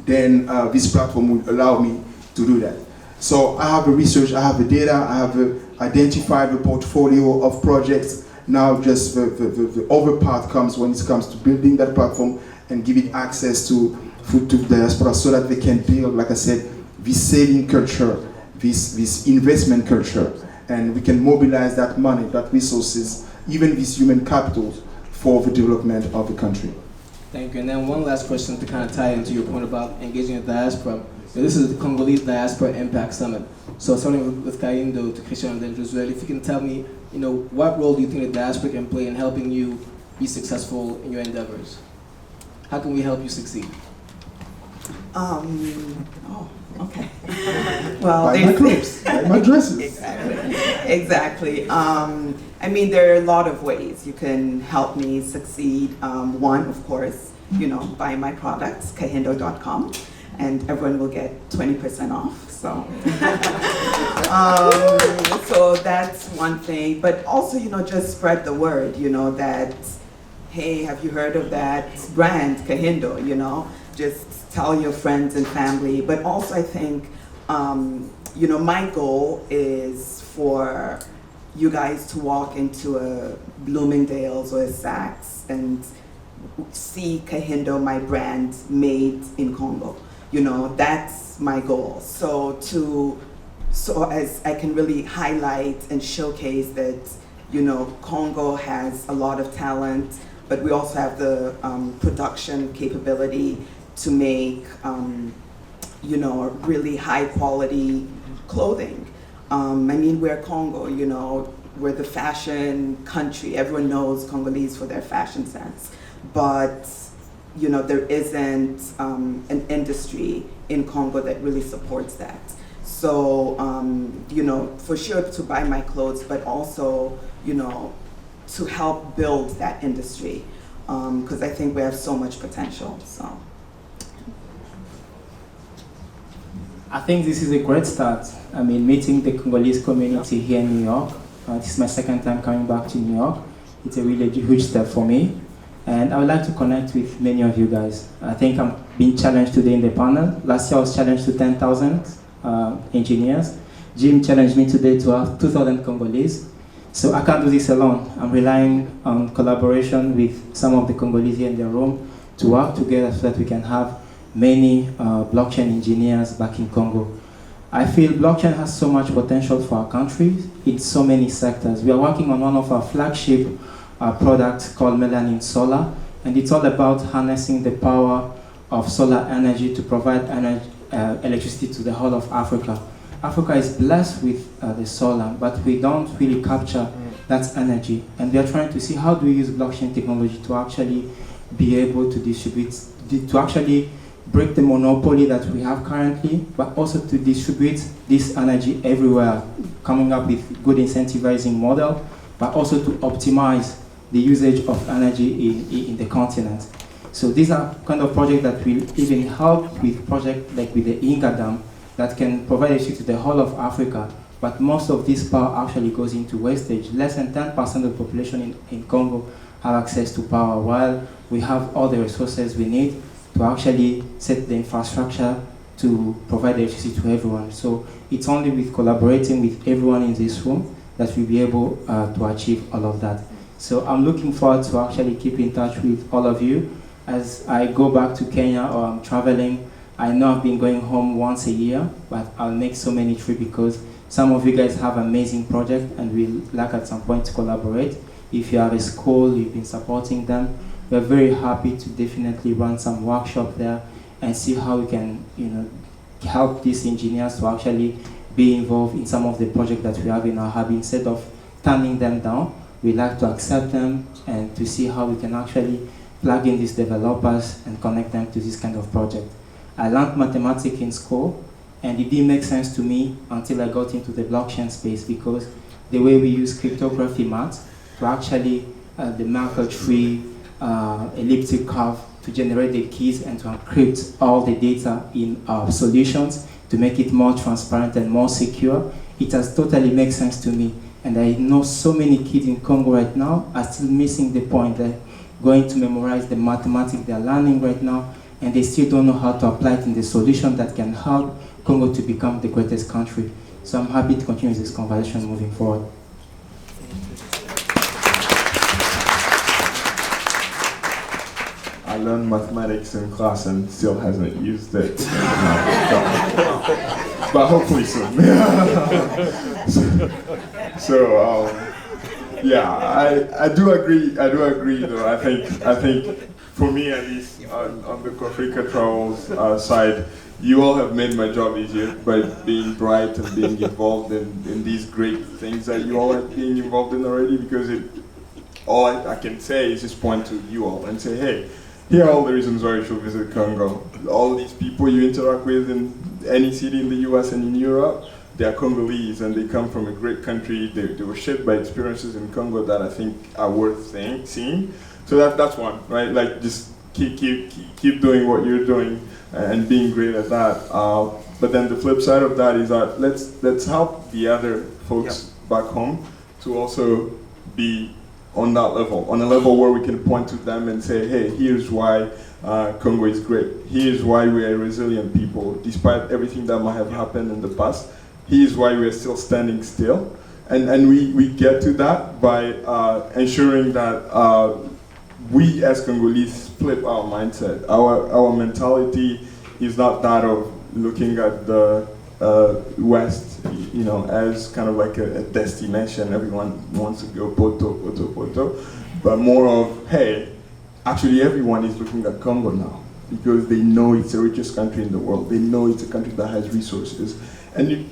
Then this platform will allow me to do that. So I have the research, I have the data, I have identified the portfolio of projects. Now just the other part comes when it comes to building that platform and give it access to diaspora, so that they can build, like I said, this saving culture, this investment culture, and we can mobilize that money, that resources, even this human capital for the development of the country.
Thank you. And then one last question to kind of tie into your point about engaging the diaspora. So this is the Congolese Diaspora Impact Summit. So starting with Kahindo to Christian and then Josuel, if you can tell me, what role do you think the diaspora can play in helping you be successful in your endeavors? How can we help you succeed?
Okay. Well,
buy my clothes, buy my dresses.
Exactly. I mean, there are a lot of ways you can help me succeed. One, of course, buy my products, Kahindo.com, and everyone will get 20% off. So, so that's one thing. But also, just spread the word. That, hey, have you heard of that brand, Kahindo? Just tell your friends and family. But also, I think, my goal is for you guys to walk into a Bloomingdale's or a Saks and see Kahindo, my brand, made in Congo. That's my goal. So as I can really highlight and showcase that, Congo has a lot of talent, but we also have the production capability to make, really high quality clothing. We're Congo, we're the fashion country. Everyone knows Congolese for their fashion sense, but there isn't an industry in Congo that really supports that. So, for sure to buy my clothes, but also, to help build that industry, because I think we have so much potential. So,
I think this is a great start. I mean, meeting the Congolese community here in New York. This is my second time coming back to New York. It's a really huge step for me. And I would like to connect with many of you guys. I think I'm being challenged today in the panel. Last year I was challenged to 10,000 engineers. Jim challenged me today to have 2,000 Congolese. So I can't do this alone. I'm relying on collaboration with some of the Congolese here in the room to work together so that we can have many blockchain engineers back in Congo. I feel blockchain has so much potential for our country in so many sectors. We are working on one of our flagship products called Melanin Solar, and it's all about harnessing the power of solar energy to provide electricity to the whole of Africa. Africa is blessed with the solar, but we don't really capture that energy. And we are trying to see how do we use blockchain technology to actually be able to distribute, to actually break the monopoly that we have currently, but also to distribute this energy everywhere, coming up with good incentivizing model, but also to optimize the usage of energy in the continent. So these are kind of projects that will even help with projects like with the Inga Dam that can provide electricity to the whole of Africa, but most of this power actually goes into wastage. Less than 10% of the population in Congo have access to power, while we have all the resources we need to actually set the infrastructure to provide electricity to everyone. So it's only with collaborating with everyone in this room that we'll be able to achieve all of that. So I'm looking forward to actually keep in touch with all of you. As I go back to Kenya or I'm traveling, I know I've been going home once a year, but I'll make so many trips because some of you guys have amazing projects and we'll like at some point to collaborate. If you have a school, you've been supporting them, we're very happy to definitely run some workshop there and see how we can, help these engineers to actually be involved in some of the projects that we have in our hub. Instead of turning them down, we like to accept them and to see how we can actually plug in these developers and connect them to this kind of project. I learned mathematics in school, and it didn't make sense to me until I got into the blockchain space, because the way we use cryptography math to actually the Merkle tree, elliptic curve to generate the keys and to encrypt all the data in our solutions to make it more transparent and more secure, it has totally made sense to me. And I know so many kids in Congo right now are still missing the point. They're going to memorize the mathematics they're learning right now, and they still don't know how to apply it in the solution that can help Congo to become the greatest country. So I'm happy to continue this conversation moving forward.
I learned mathematics in class and still hasn't used it. But hopefully soon. Yeah, I do agree. I do agree, though. I think for me at least on the Kwafrika travels side, you all have made my job easier by being bright and being involved in these great things that you all are being involved in already. Because all I can say is just point to you all and say, hey, here are all the reasons why you should visit Congo. All these people you interact with in any city in the US and in Europe, they are Congolese and they come from a great country. They were shaped by experiences in Congo that I think are worth seeing. So that's one, right? Like just keep doing what you're doing and being great at that. But then the flip side of that is that let's help the other folks back home to also be on that level, on a level where we can point to them and say, hey, here's why Congo is great. Here's why we are resilient people, despite everything that might have happened in the past. Here's why we are still standing still. And we get to that by ensuring that we as Congolese flip our mindset. Our mentality is not that of looking at the West, as kind of like a destination. Everyone wants to go Poto, but more of, hey, actually everyone is looking at Congo now because they know it's the richest country in the world. They know it's a country that has resources. And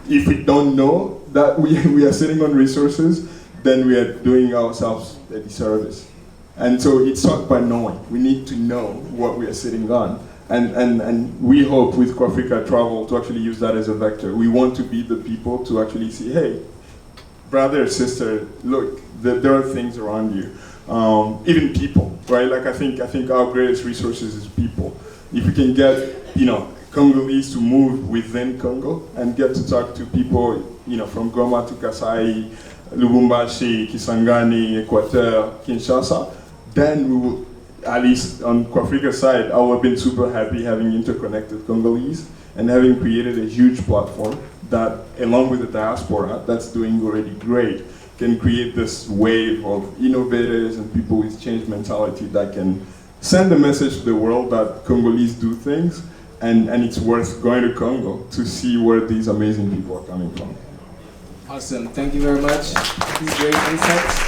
if we don't know that we are sitting on resources, then we are doing ourselves a disservice. And so it starts by knowing. We need to know what we are sitting on. And we hope with Kwafrika Travel to actually use that as a vector. We want to be the people to actually see, hey, brother or sister, look, there are things around you. Even people, right? Like I think our greatest resources is people. If we can get, Congolese to move within Congo and get to talk to people, from Goma to Kasai, Lubumbashi, Kisangani, Equateur, Kinshasa, then we will, at least on Kwafrika's side, I would have been super happy having interconnected Congolese and having created a huge platform that, along with the diaspora, that's doing already great, can create this wave of innovators and people with change mentality that can send a message to the world that Congolese do things, and it's worth going to Congo to see where these amazing people are coming from.
Awesome, thank you very much. These great insights.